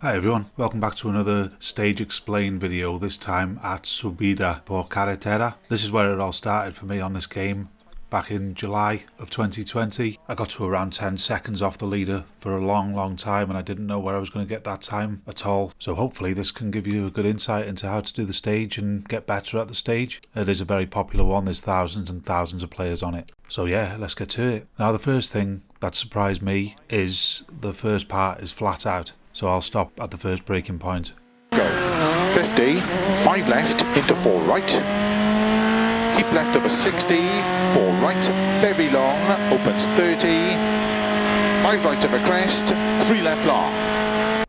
Hi everyone, welcome back to another Stage Explain video, this time at Subida por carretera. This is where it all started for me on this game. Back in July of 2020, I got to around 10 seconds off the leader for a long time, and I didn't know where I was going to get that time at all. So hopefully this can give you a good insight into how to do the stage and get better at the stage. It is a very popular one, there's thousands and thousands of players on it. So yeah, let's get to it. Now the first thing that surprised me is the first part is flat out. So I'll stop at the first braking point. Go. 50, 5 left, into 4 right. Keep left over 60, 4 right, very long, opens 30. 5 right over crest, 3 left long.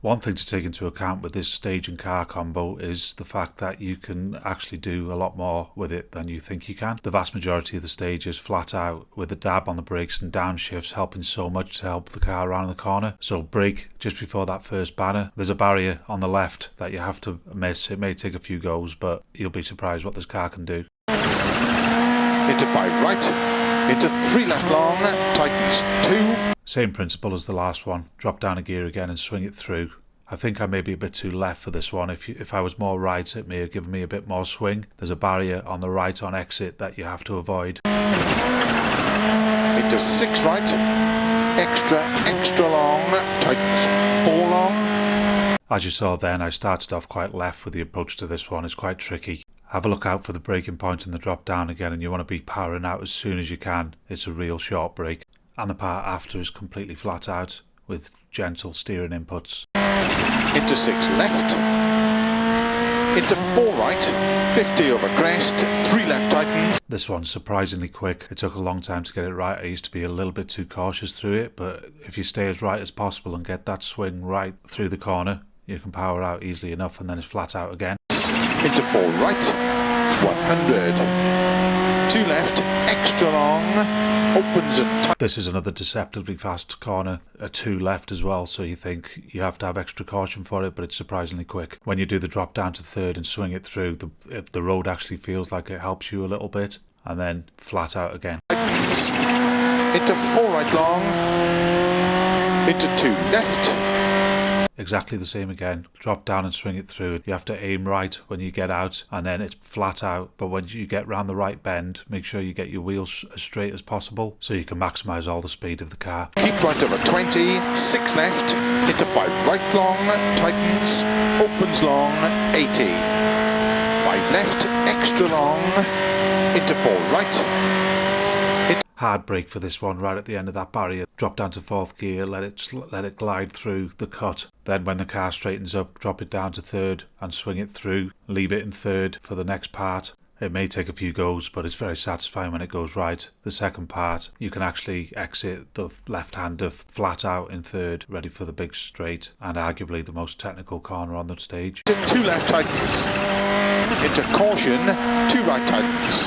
One thing to take into account with this stage and car combo is the fact that you can actually do a lot more with it than you think you can. The vast majority of the stage is flat out, with the dab on the brakes and downshifts helping so much to help the car around the corner. So brake just before that first banner. There's a barrier on the left that you have to miss. It may take a few goes, but you'll be surprised what this car can do. Into 5 right, into 3 left long, tightens 2. Same principle as the last one. Drop down a gear again and swing it through. I think I may be a bit too left for this one. If I was more right, it may have given me a bit more swing. There's a barrier on the right on exit that you have to avoid. Into 6 right, extra long, tightens 4 long. As you saw then, I started off quite left with the approach to this one. It's quite tricky. Have a look out for the braking point and the drop down again, and you want to be powering out as soon as you can. It's a real short brake. And the part after is completely flat out with gentle steering inputs. Into 6 left, into 4 right, 50 over crest, 3 left tightens. This one's surprisingly quick. It took a long time to get it right. I used to be a little bit too cautious through it, but if you stay as right as possible and get that swing right through the corner, you can power out easily enough, and then it's flat out again. Into 4 right, 100, 2 left, extra long, opens and tightens. This is another deceptively fast corner, a 2 left as well, so you think you have to have extra caution for it, but it's surprisingly quick. When you do the drop down to third and swing it through, the road actually feels like it helps you a little bit, and then flat out again. Into 4 right long, into 2 left. Exactly the same again. Drop down and swing it through. You have to aim right when you get out, and then it's flat out. But when you get round the right bend, make sure you get your wheels as straight as possible so you can maximise all the speed of the car. Keep right over 20, 6 left, into 5 right long, tightens, opens long, 80. 5 left, extra long, into 4 right. Hard brake for this one right at the end of that barrier. Drop down to 4th gear, let it glide through the cut. Then when the car straightens up, drop it down to 3rd and swing it through. Leave it in 3rd for the next part. It may take a few goes, but it's very satisfying when it goes right. The second part, you can actually exit the left-hander flat out in 3rd, ready for the big straight, and arguably the most technical corner on the stage. 2 left tightens, into caution, 2 right tightens,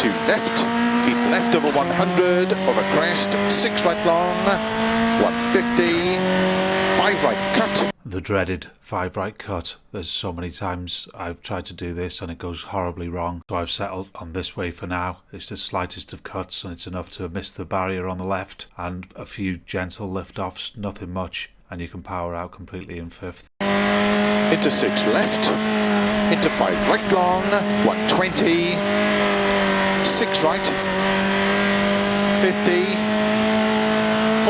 2 left. Keep left over 100, over crest, 6 right long, 150, 5 right cut. The dreaded 5 right cut. There's so many times I've tried to do this and it goes horribly wrong. So I've settled on this way for now. It's the slightest of cuts and it's enough to miss the barrier on the left and a few gentle lift-offs, nothing much, and you can power out completely in 5th. Into 6 left, into 5 right long, 120, 6 right, 50,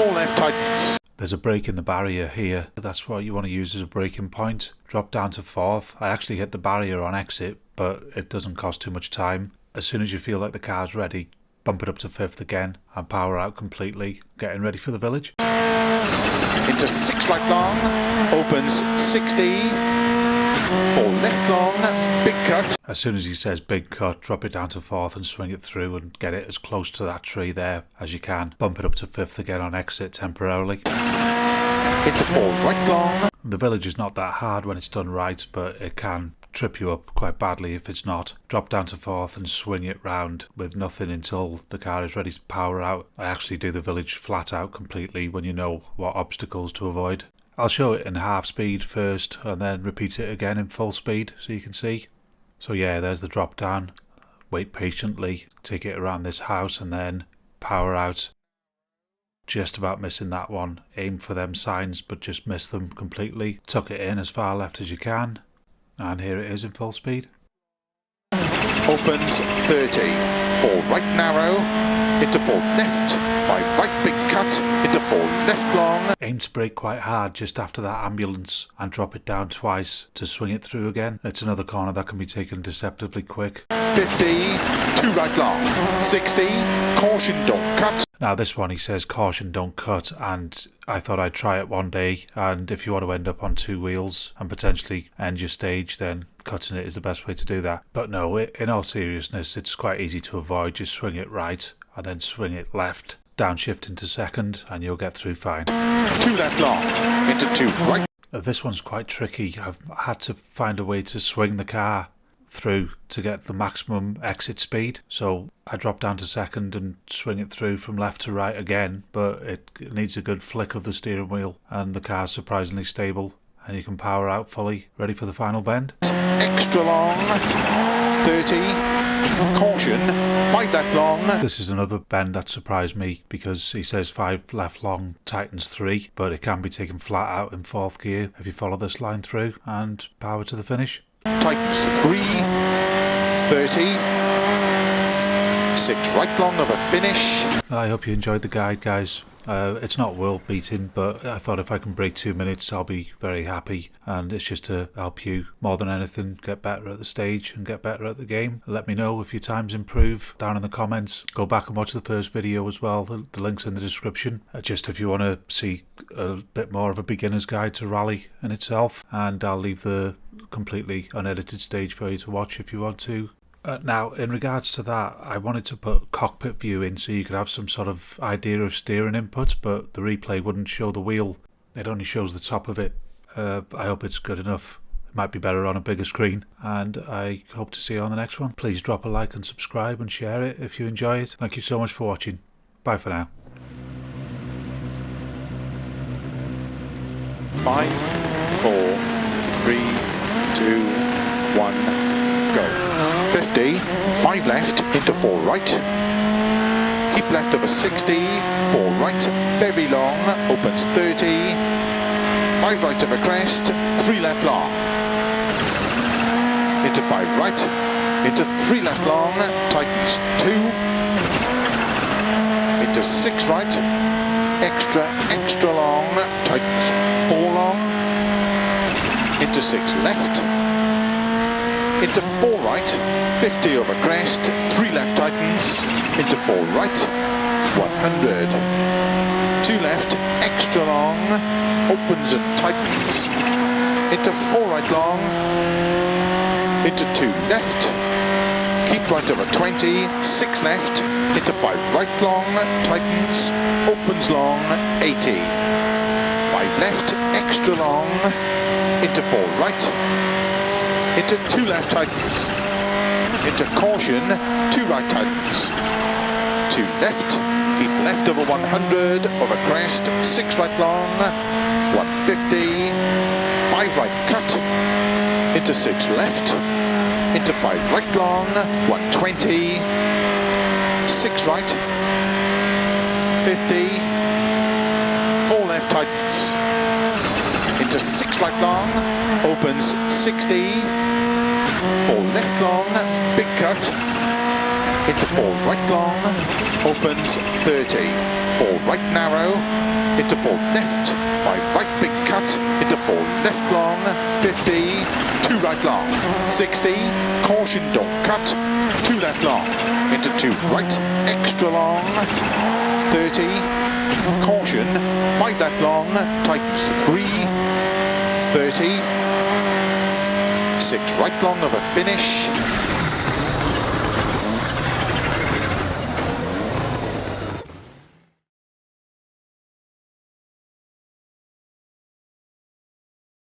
4 left tightens. There's a break in the barrier here. That's what you want to use as a braking point. Drop down to 4th. I actually hit the barrier on exit, but it doesn't cost too much time. As soon as you feel like the car's ready, bump it up to 5th again and power out completely, getting ready for the village. Into 6 right long, opens 60, 4 left long, big cut. As soon as he says big cut, drop it down to 4th and swing it through and get it as close to that tree there as you can. Bump it up to 5th again on exit temporarily. Into 4 right long. The village is not that hard when it's done right, but it can trip you up quite badly if it's not. Drop down to 4th and swing it round with nothing until the car is ready to power out. I actually do the village flat out completely when you know what obstacles to avoid. I'll show it in half speed first and then repeat it again in full speed so you can see. So yeah, there's the drop down. Wait patiently, take it around this house and then power out. just about missing that one. Aim for them signs, but just missed them completely. Tuck it in as far left as you can. And here it is in full speed. Opens 30. 4 right narrow, into 4 left. 5 right big cut, into 4 left long. Aim to brake quite hard just after that ambulance and drop it down twice to swing it through again. It's another corner that can be taken deceptively quick. 50, 2 right long. 60, caution don't cut. Now this one he says caution don't cut, and I thought I'd try it one day, and if you want to end up on 2 wheels and potentially end your stage, then cutting it is the best way to do that. But no, in all seriousness, it's quite easy to avoid. Just swing it right and then swing it left, downshift into second, and you'll get through fine. 2 left long, into 2 right. This one's quite tricky. I've had to find a way to swing the car through to get the maximum exit speed, so I drop down to second and swing it through from left to right again, but it needs a good flick of the steering wheel, and the car's surprisingly stable, and you can power out fully, ready for the final bend. Extra long, 30, caution, 5 left long. This is another bend that surprised me, because he says 5 left long tightens 3, but it can be taken flat out in 4th gear if you follow this line through and power to the finish. Tightens 3, 30, 6 right long of a finish. I hope you enjoyed the guide, guys. It's not world beating, but I thought if I can break 2 minutes I'll be very happy, and it's just to help you more than anything get better at the stage and get better at the game. Let me know if your times improve down in the comments. Go back and watch the first video as well, the link's in the description, just if you want to see a bit more of a beginner's guide to rally in itself, and I'll leave the completely unedited stage for you to watch if you want to. Now, in regards to that, I wanted to put cockpit view in so you could have some sort of idea of steering input, but the replay wouldn't show the wheel. It only shows the top of it. I hope it's good enough. It might be better on a bigger screen, and I hope to see you on the next one. Please drop a like and subscribe and share it if you enjoy it. Thank you so much for watching. Bye for now. 5, 4, 3, 2, 1, go. 50, 5 left, into 4 right. Keep left over 60, 4 right, very long, opens 30. 5 right of a crest, 3 left long. Into 5 right, into 3 left long, tightens 2. Into 6 right, extra long, tightens 4 long. Into 6 left. Into 4 right, 50 over crest, 3 left tightens, into 4 right, 100, 2 left, extra long, opens and tightens, into 4 right long, into 2 left, keep right over 20, 6 left, into 5 right long, tightens, opens long, 80, 5 left, extra long, into 4 right, into 2 left tightens, into caution, 2 right tightens, 2 left, keep left over 100, over crest, 6 right long, 150, 5 right cut, into 6 left, into 5 right long, 120, 6 right, 50, 4 left tightens, into 6 right long, opens 60, 4 left long, big cut, into 4 right long, opens 30, 4 right narrow, into 4 left, 5 right big cut, into 4 left long, 50, 2 right long, 60, caution don't cut, 2 left long, into 2 right, extra long, 30, caution, 5 left long, tightens 3, 30, 6 right long of a finish,